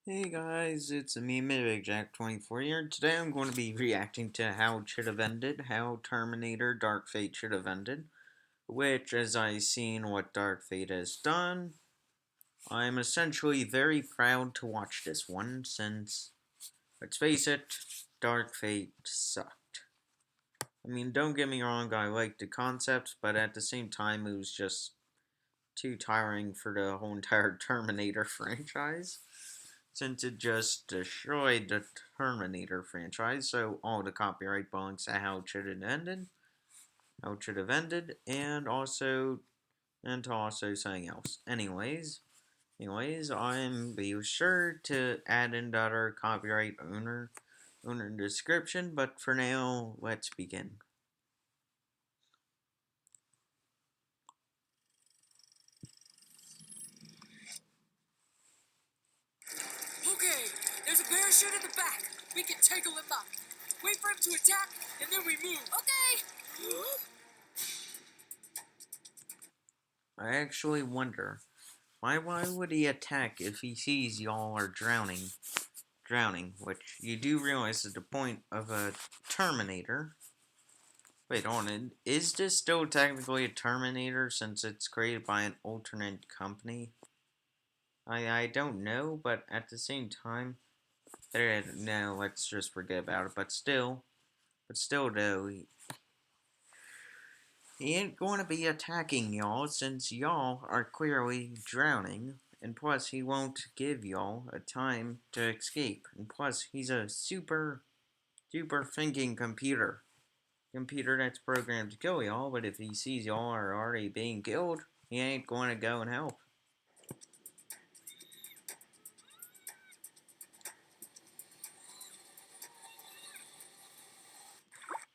Hey guys, it's me, MidwayJack24 here. Today I'm going to be reacting to how it should have ended, how Terminator Dark Fate should have ended, which, as I've seen what Dark Fate has done, I'm essentially very proud to watch this one, since, let's face it, Dark Fate sucked. I mean, don't get me wrong, I liked the concept, but at the same time it was just too tiring for the whole entire Terminator franchise, since it just destroyed the Terminator franchise, so all the copyright belongs to how it should have ended, and to also something else. Anyways, I'm be sure to add in the other copyright owner description, but for now, let's begin. Okay, there's a parachute in the back. We can tangle him up. Wait for him to attack, and then we move. Okay. I actually wonder, why would he attack if he sees y'all are drowning, which you do realize is the point of a Terminator. Wait, hold on. Is this still technically a Terminator since it's created by an alternate company? I don't know, but at the same time, no, let's just forget about it. But still though, he ain't going to be attacking y'all since y'all are clearly drowning. And plus, he won't give y'all a time to escape. And plus, he's a super thinking computer that's programmed to kill y'all, but if he sees y'all are already being killed, he ain't going to go and help.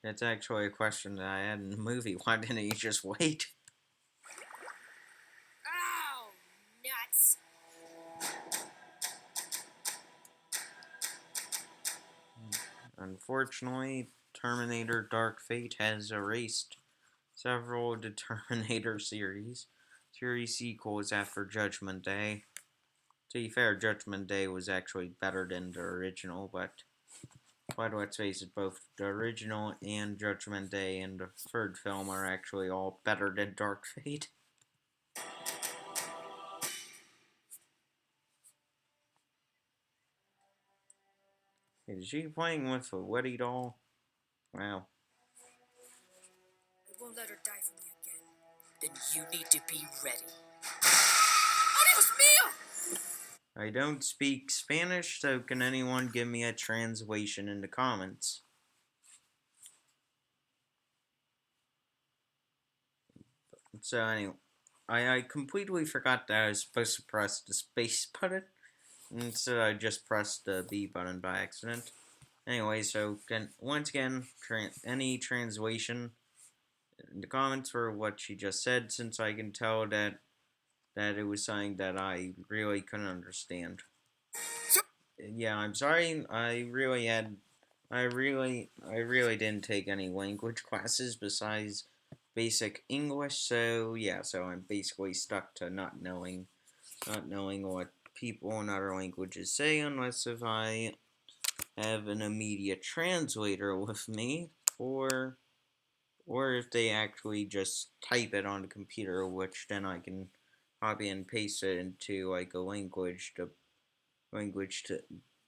That's actually a question that I had in the movie. Why didn't he just wait? Ow! Nuts. Unfortunately, Terminator Dark Fate has erased several of the Terminator series sequels after Judgment Day. To be fair, Judgment Day was actually better than the original, but let's face it, both the original and Judgment Day and the third film are actually all better than Dark Fate. Is she playing with a Weddy doll? Wow. I won't let her die for me again. Then you need to be ready. Oh, Dios mío! I don't speak Spanish, so can anyone give me a translation in the comments? So anyway, I completely forgot that I was supposed to press the space button. Instead, I just pressed the B button by accident. Anyway, so once again, any translation in the comments for what she just said, since I can tell that it was something that I really couldn't understand. Yeah, I'm sorry. I really didn't take any language classes besides basic English. So yeah, so I'm basically stuck to not knowing what people in other languages say, unless if I have an immediate translator with me, or if they actually just type it on the computer, which then I can copy and paste it into like a language to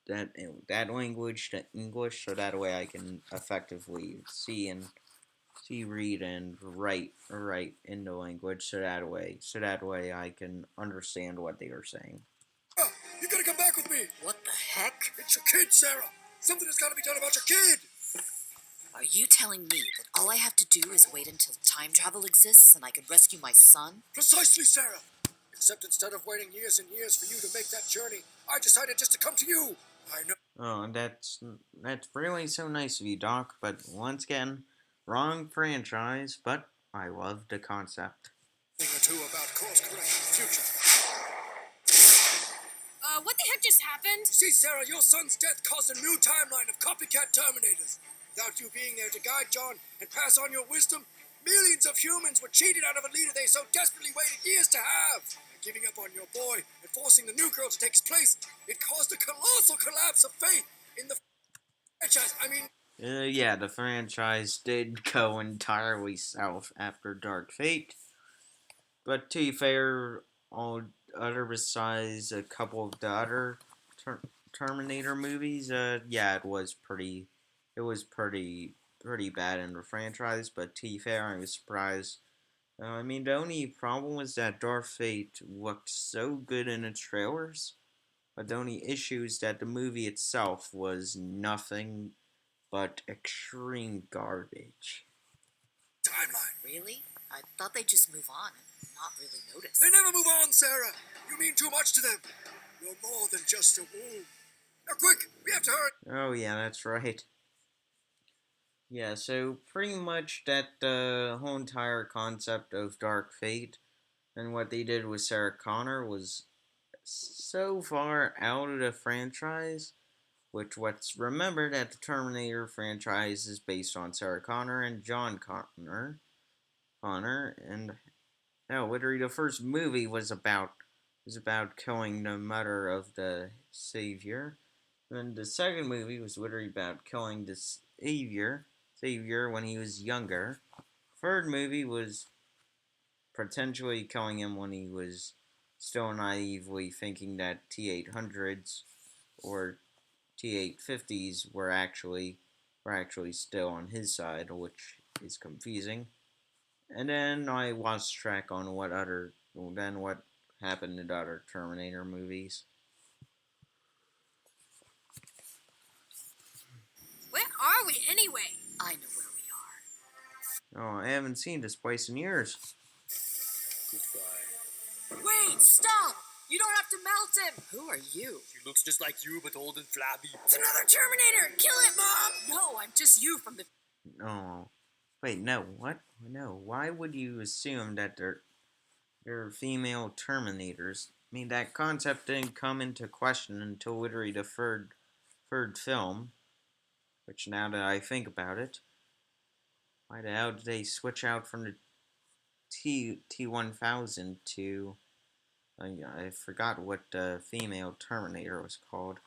that language to English, so that way I can effectively read, and write in the language, so that way I can understand what they are saying. You gotta come back with me. What the heck? It's your kid, Sarah. Something has got to be done about your kid. Are you telling me that all I have to do is wait until time travel exists and I can rescue my son? Precisely, Sarah. Except instead of waiting years and years for you to make that journey, I decided just to come to you. I know. Oh, that's really so nice of you, Doc. But once again, wrong franchise. But I love the concept. Thing or two about course correction in the future. What the heck just happened? See, Sarah, your son's death caused a new timeline of copycat Terminators. Without you being there to guide John and pass on your wisdom, millions of humans were cheated out of a leader they so desperately waited years to have. I giving up on your boy and forcing the new girl to take his place, it caused a colossal collapse of faith in the franchise. I mean, Yeah, the franchise did go entirely south after Dark Fate. But to be fair, all other besides a couple of the other Terminator movies, yeah, it was pretty bad in the franchise. But to be fair, I was surprised. I mean, the only problem was that Dark Fate looked so good in its trailers, but the only issue is that the movie itself was nothing but extreme garbage. timeline. Really? I thought they'd just move on and not really notice. They never move on, Sarah. You mean too much to them. You're more than just a womb. Now, quick, we have to hurry. Oh yeah, that's right. Yeah, so pretty much that the whole entire concept of Dark Fate and what they did with Sarah Connor was so far out of the franchise. Which what's remembered that the Terminator franchise is based on Sarah Connor and John Connor, and literally the first movie was about killing the mother of the savior, and the second movie was literally about killing the savior when he was younger. Third movie was potentially killing him when he was still naively thinking that T-800s or T-850s were actually still on his side, which is confusing. And then I lost track on what happened in the other Terminator movies. Where are we anyway? I know where we are. Oh, I haven't seen this place in years. Goodbye. Wait, stop! You don't have to melt him! Who are you? She looks just like you, but old and flabby. It's another Terminator! Kill it, Mom! No, I'm just you from the... Oh, wait, no, what? No, why would you assume that they're female Terminators? I mean, that concept didn't come into question until literally the third film. Which now that I think about it, why the hell did they switch out from the T1000 to I forgot what the female Terminator was called.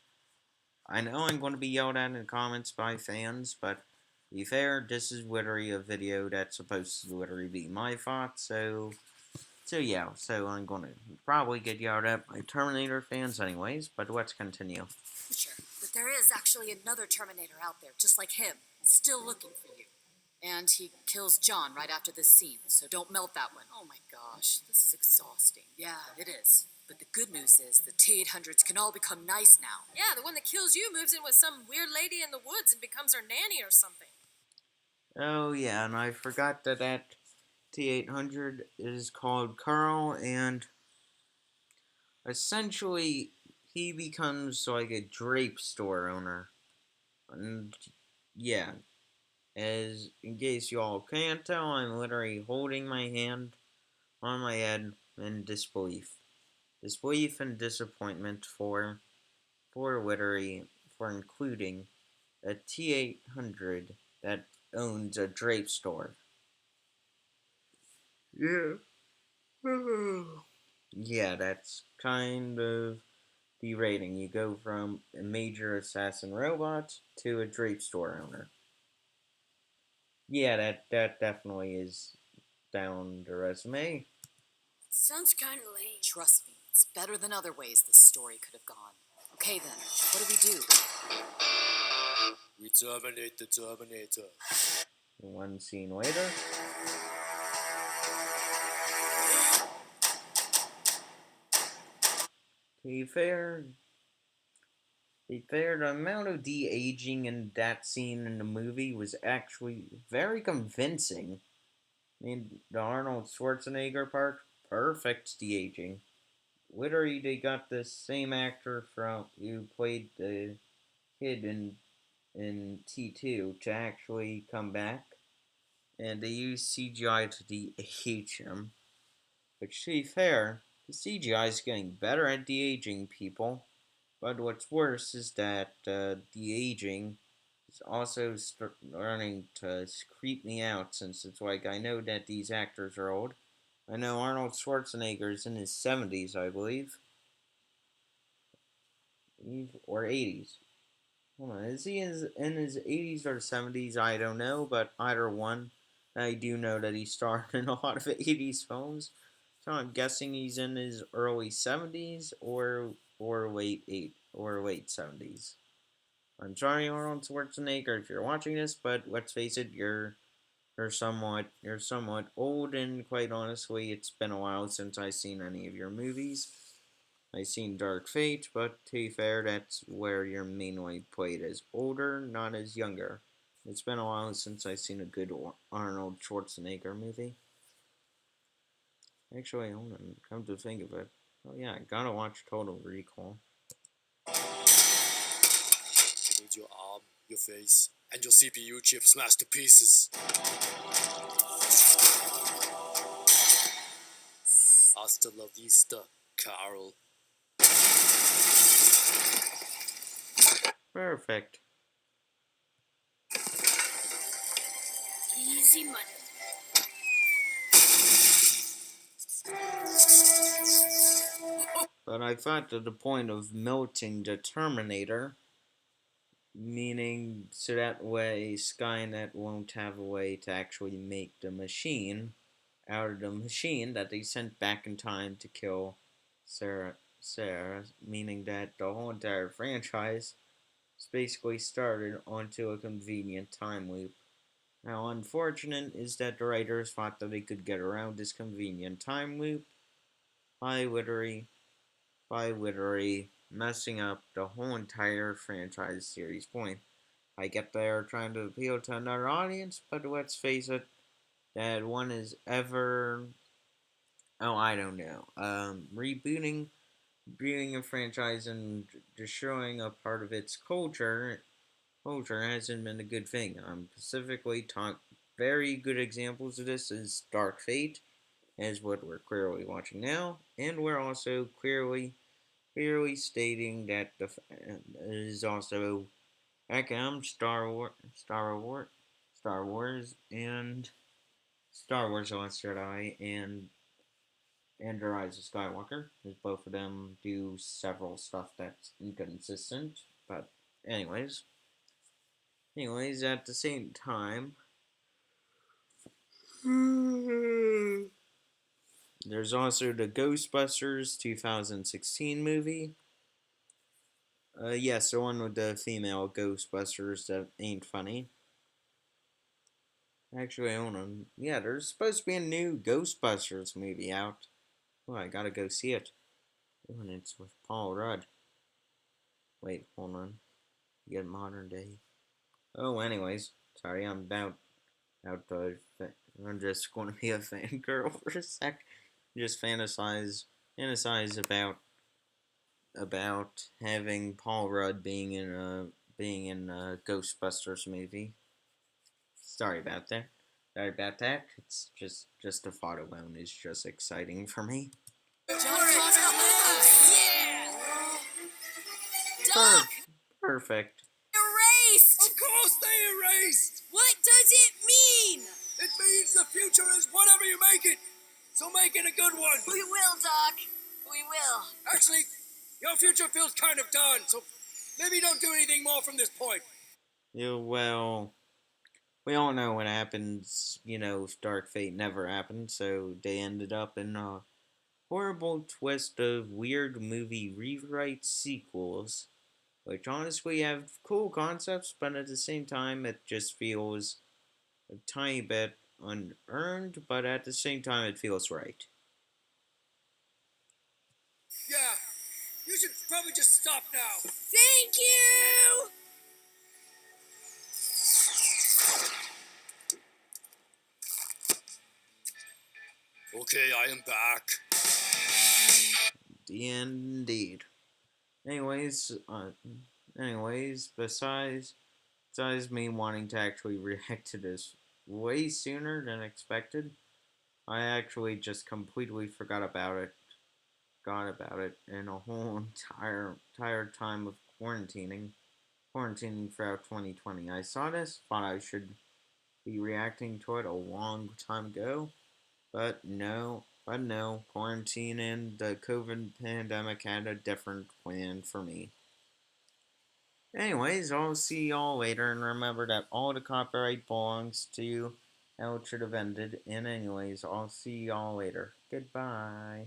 I know I'm going to be yelled at in the comments by fans, but to be fair, this is literally a video that's supposed to literally be my thoughts, so yeah, so I'm going to probably get yelled at by Terminator fans anyways, but let's continue. Sure, but there is actually another Terminator out there, just like him, still looking for you. And he kills John right after this scene, so don't melt that one. Oh my gosh, this is exhausting. Yeah, it is. But the good news is the T-800s can all become nice now. Yeah, the one that kills you moves in with some weird lady in the woods and becomes her nanny or something. Oh yeah, and I forgot that T800 is called Carl, and essentially he becomes like a drape store owner. And yeah, as in case you all can't tell, I'm literally holding my hand on my head in disbelief. Disbelief and disappointment for literally for including a T800 that owns a drape store. Yeah. Yeah, that's kind of the rating. You go from a major assassin robot to a drape store owner. Yeah, that definitely is down the resume. Sounds kind of lame. Trust me, it's better than other ways this story could have gone. Okay then, what do we do? We terminate the Terminator. One scene later. To be fair, the amount of de-aging in that scene in the movie was actually very convincing. I mean, the Arnold Schwarzenegger part, perfect de-aging. Literally, they got the same actor from who played the kid in T2 to actually come back, and they used CGI to de-age him. Which, to be fair, the CGI is getting better at de-aging people. But what's worse is that the aging is also starting to creep me out since it's like I know that these actors are old. I know Arnold Schwarzenegger's in his 70s, I believe, or 80s. Hold on, is he in his 80s or 70s? I don't know, but either one. I do know that he starred in a lot of 80s films, so I'm guessing he's in his early 70s or late 70s. I'm sorry, Arnold Schwarzenegger, if you're watching this, but let's face it, you're somewhat old, and quite honestly, it's been a while since I've seen any of your movies. I seen Dark Fate, but to be fair, that's where you're mainly played as older, not as younger. It's been a while since I've seen a good Arnold Schwarzenegger movie. Actually, hold on, come to think of it. Oh yeah, I gotta watch Total Recall. I need your arm, your face, and your CPU chip smashed to pieces. Hasta la vista, Carl. Perfect. Easy money. But I thought that the point of melting the Terminator, meaning so that way Skynet won't have a way to actually make the machine out of the machine that they sent back in time to kill Sarah, meaning that the whole entire franchise is basically started onto a convenient time loop. Now, unfortunate is that the writers thought that they could get around this convenient time loop by literally messing up the whole entire franchise series point. I get they're trying to appeal to another audience, but let's face it, that one is ever, oh, I don't know, rebooting a franchise and destroying a part of its culture hasn't been a good thing. Specifically, very good examples of this is Dark Fate, as what we're clearly watching now, and we're also clearly stating that the is also heck, Star Wars, and Star Wars: The Last Jedi, and The Rise of Skywalker, because both of them do several stuff that's inconsistent. But anyways, at the same time, there's also the Ghostbusters 2016 movie. Yes, the one with the female Ghostbusters that ain't funny. Actually, hold on. Yeah, there's supposed to be a new Ghostbusters movie out. Oh, I gotta go see it. Oh, and it's with Paul Rudd. Wait, hold on. Get modern day. Oh, anyways, sorry, out to. I'm just going to be a fangirl for a sec. Just fantasize about having Paul Rudd being in a Ghostbusters movie. Sorry about that. Sorry about that. It's just the thought alone is just exciting for me. Yeah! Per- Doc! perfect. Erased! Of course they erased! What does it mean? It means the future is whatever you make it. So make it a good one. We will, Doc. We will. Actually, your future feels kind of done, so maybe don't do anything more from this point. Yeah, well, we all know what happens. Dark Fate never happened, so they ended up in a horrible twist of weird movie rewrite sequels, which honestly have cool concepts, but at the same time, it just feels a tiny bit unearned, but at the same time, it feels right. Yeah, you should probably just stop now. Thank you! Okay, I am back. The end, indeed. Anyways, besides me wanting to actually react to this way sooner than expected, I actually just completely forgot about it. Forgot about it in a whole entire time of quarantining throughout 2020. I saw this, thought I should be reacting to it a long time ago, but no. But no, quarantine and the COVID pandemic had a different plan for me. Anyways, I'll see y'all later, and remember that all the copyright belongs to how it should have ended. And anyways, I'll see y'all later. Goodbye.